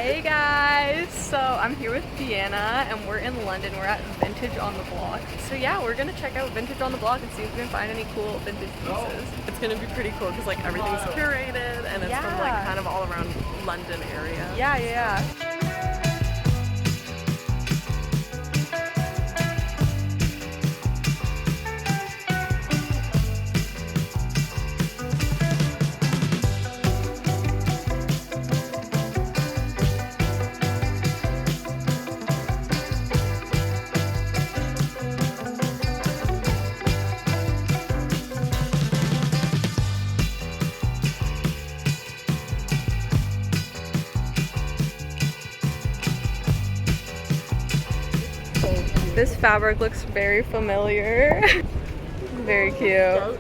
Hey guys! So I'm here with Deanna and we're in London. We're at Vintage on the Block. So yeah, we're gonna check out Vintage on the Block and see if we can find any cool vintage pieces. It's gonna be pretty cool because like everything's curated and it's from like kind of all around London area. Yeah. This fabric looks very familiar. Very cute.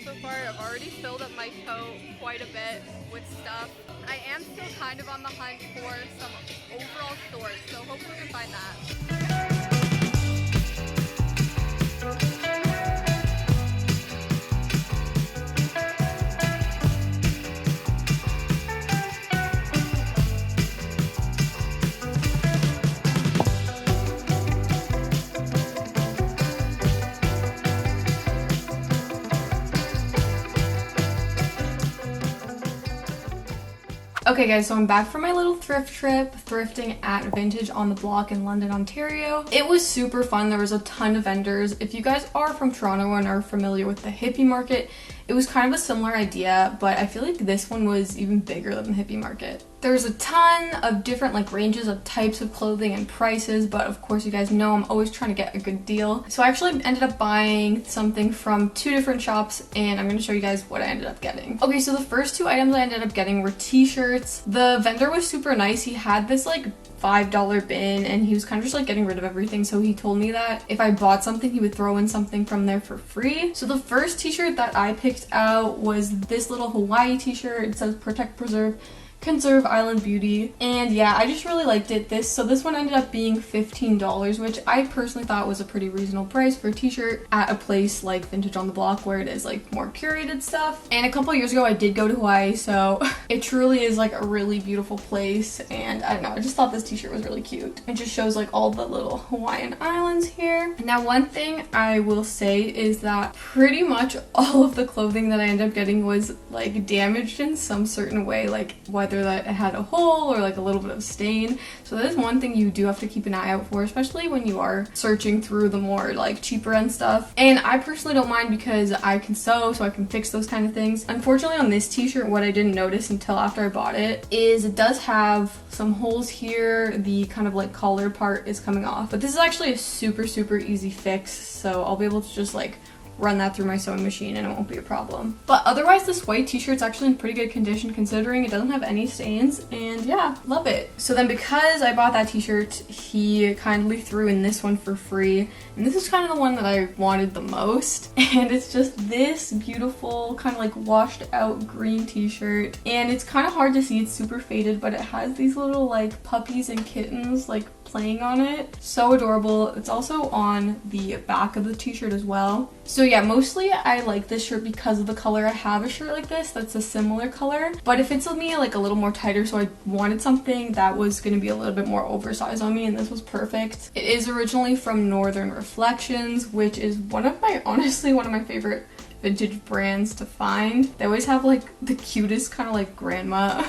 So far, I've already filled up my tote quite a bit with stuff. I am still kind of on the hunt for some overall stores, so hopefully we can find that. Okay guys, so I'm back from my little thrift trip, thrifting at Vintage on the Block in London, Ontario. It was super fun. There was a ton of vendors. If you guys are from Toronto and are familiar with the hippie market, it was kind of a similar idea, but I feel like this one was even bigger than the hippie market. There's a ton of different like ranges of types of clothing and prices, but of course you guys know I'm always trying to get a good deal. So I actually ended up buying something from 2 different shops and I'm going to show you guys what I ended up getting. Okay, so the first 2 items I ended up getting were t-shirts. The vendor was super nice. He had this like $5 bin and he was kind of just like getting rid of everything, so he told me that if I bought something he would throw in something from there for free. So the first t-shirt that I picked out was this little Hawaii t-shirt. It says Protect, Preserve, Conserve Island Beauty, and yeah, I just really liked it. This one ended up being $15, which I personally thought was a pretty reasonable price for a t-shirt at a place like Vintage on the Block where it is like more curated stuff. And a couple years ago I did go to Hawaii, so it truly is like a really beautiful place, and I don't know, I just thought this t-shirt was really cute. It just shows like all the little Hawaiian islands here. Now one thing I will say is that pretty much all of the clothing that I ended up getting was like damaged in some certain way, like whether that it had a hole or like a little bit of stain. So that is one thing you do have to keep an eye out for, especially when you are searching through the more like cheaper end stuff. And I personally don't mind because I can sew, so I can fix those kind of things. Unfortunately on this t-shirt, what I didn't notice until after I bought it is it does have some holes here. The kind of like collar part is coming off, but this is actually a super easy fix, so I'll be able to just like run that through my sewing machine and it won't be a problem. But otherwise this white t-shirt's actually in pretty good condition considering it doesn't have any stains, and yeah, love it. So then because I bought that t-shirt, he kindly threw in this one for free, and this is kind of the one that I wanted the most, and it's just this beautiful kind of like washed out green t-shirt, and it's kind of hard to see, it's super faded, but it has these little like puppies and kittens like playing on it. So adorable. It's also on the back of the t-shirt as well. So yeah, mostly I like this shirt because of the color. I have a shirt like this that's a similar color, but it fits me like a little more tighter, so I wanted something that was going to be a little bit more oversized on me, and this was perfect. It is originally from Northern Reflections, which is honestly one of my favorite vintage brands to find. They always have like the cutest kind of like grandma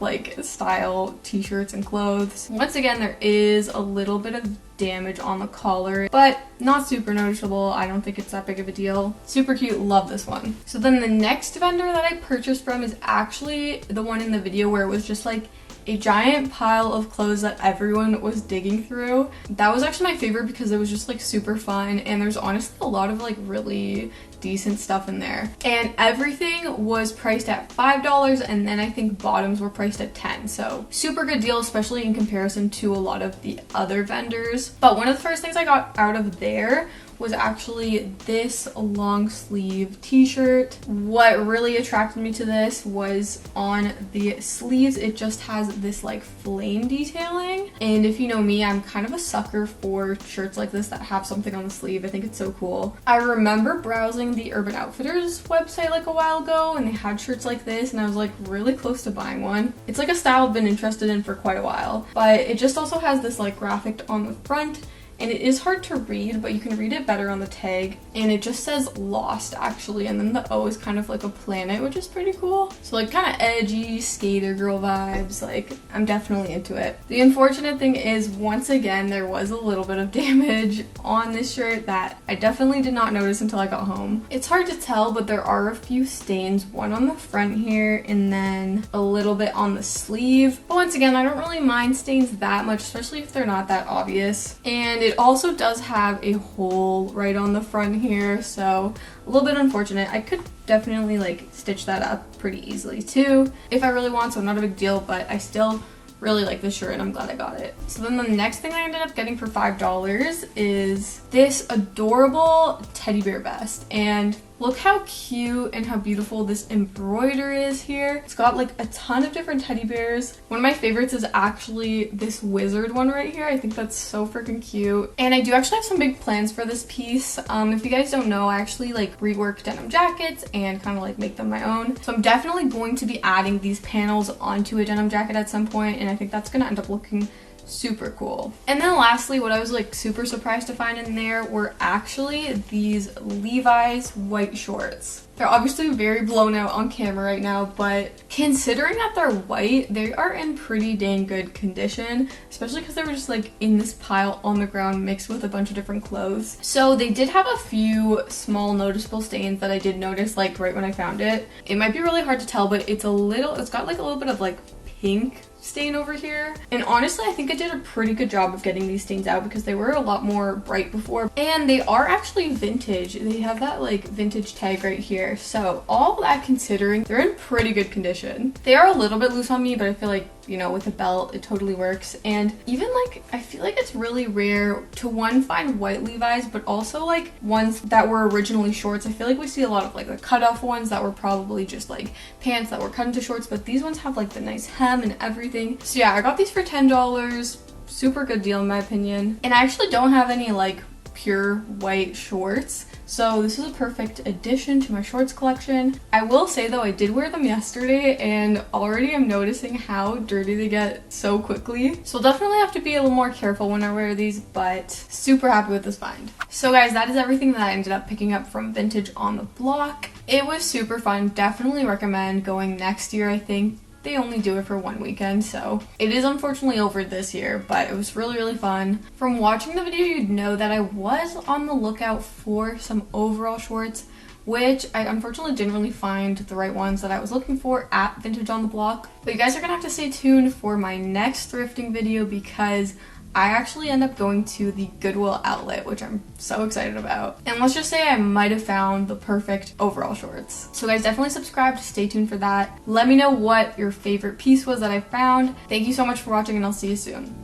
like style t-shirts and clothes. Once again, there is a little bit of damage on the collar, but not super noticeable. I don't think it's that big of a deal. Super cute, love this one. So then the next vendor that I purchased from is actually the one in the video where it was just like a giant pile of clothes that everyone was digging through. That was actually my favorite because it was just like super fun, and there's honestly a lot of like really decent stuff in there. And everything was priced at $5, and then I think bottoms were priced at $10. So super good deal, especially in comparison to a lot of the other vendors. But one of the first things I got out of there was actually this long sleeve t-shirt. What really attracted me to this was on the sleeves, it just has this like flame detailing. And if you know me, I'm kind of a sucker for shirts like this that have something on the sleeve. I think it's so cool. I remember browsing the Urban Outfitters website like a while ago, and they had shirts like this, and I was like really close to buying one. It's like a style I've been interested in for quite a while, but it just also has this like graphic on the front. And it is hard to read, but you can read it better on the tag. And it just says Lost, actually. And then the O is kind of like a planet, which is pretty cool. So like kind of edgy, skater girl vibes. Like, I'm definitely into it. The unfortunate thing is, once again, there was a little bit of damage on this shirt that I definitely did not notice until I got home. It's hard to tell, but there are a few stains. One on the front here, and then a little bit on the sleeve. But once again, I don't really mind stains that much, especially if they're not that obvious. And it also does have a hole right on the front here, so a little bit unfortunate. I could definitely like stitch that up pretty easily too if I really want, so not a big deal, but I still really like this shirt and I'm glad I got it. So then the next thing I ended up getting for $5 is this adorable teddy bear vest. And look how cute and how beautiful this embroidery is here. It's got like a ton of different teddy bears. One of my favorites is actually this wizard one right here. I think that's so freaking cute. And I do actually have some big plans for this piece. If you guys don't know, I actually like rework denim jackets and kind of like make them my own. So I'm definitely going to be adding these panels onto a denim jacket at some point, and I think that's gonna end up looking super cool. And then lastly, what I was like super surprised to find in there were actually these Levi's white shorts. They're obviously very blown out on camera right now, but considering that they're white, they are in pretty dang good condition, especially because they were just like in this pile on the ground mixed with a bunch of different clothes. So they did have a few small noticeable stains that I did notice like right when I found it. It might be really hard to tell, but it's got like a little bit of like pink stain over here. And honestly, I think I did a pretty good job of getting these stains out because they were a lot more bright before. And they are actually vintage. They have that like vintage tag right here. So all that considering, they're in pretty good condition. They are a little bit loose on me, but I feel like, you know, with a belt, it totally works. And even like, I feel like it's really rare to find white Levi's, but also like ones that were originally shorts. I feel like we see a lot of like the cutoff ones that were probably just like pants that were cut into shorts, but these ones have like the nice hem and everything. So yeah, I got these for $10. Super good deal in my opinion. And I actually don't have any like pure white shorts, so this is a perfect addition to my shorts collection. I will say though, I did wear them yesterday and already I'm noticing how dirty they get so quickly. So I'll definitely have to be a little more careful when I wear these, but super happy with this find. So guys, that is everything that I ended up picking up from Vintage on the Block. It was super fun. Definitely recommend going next year. I think they only do it for one weekend, so it is unfortunately over this year, but it was really, really fun. From watching the video, you'd know that I was on the lookout for some overall shorts, which I unfortunately didn't really find the right ones that I was looking for at Vintage on the Block. But you guys are gonna have to stay tuned for my next thrifting video because I actually end up going to the Goodwill outlet, which I'm so excited about. And let's just say I might have found the perfect overall shorts. So guys, definitely subscribe to stay tuned for that. Let me know what your favorite piece was that I found. Thank you so much for watching, and I'll see you soon.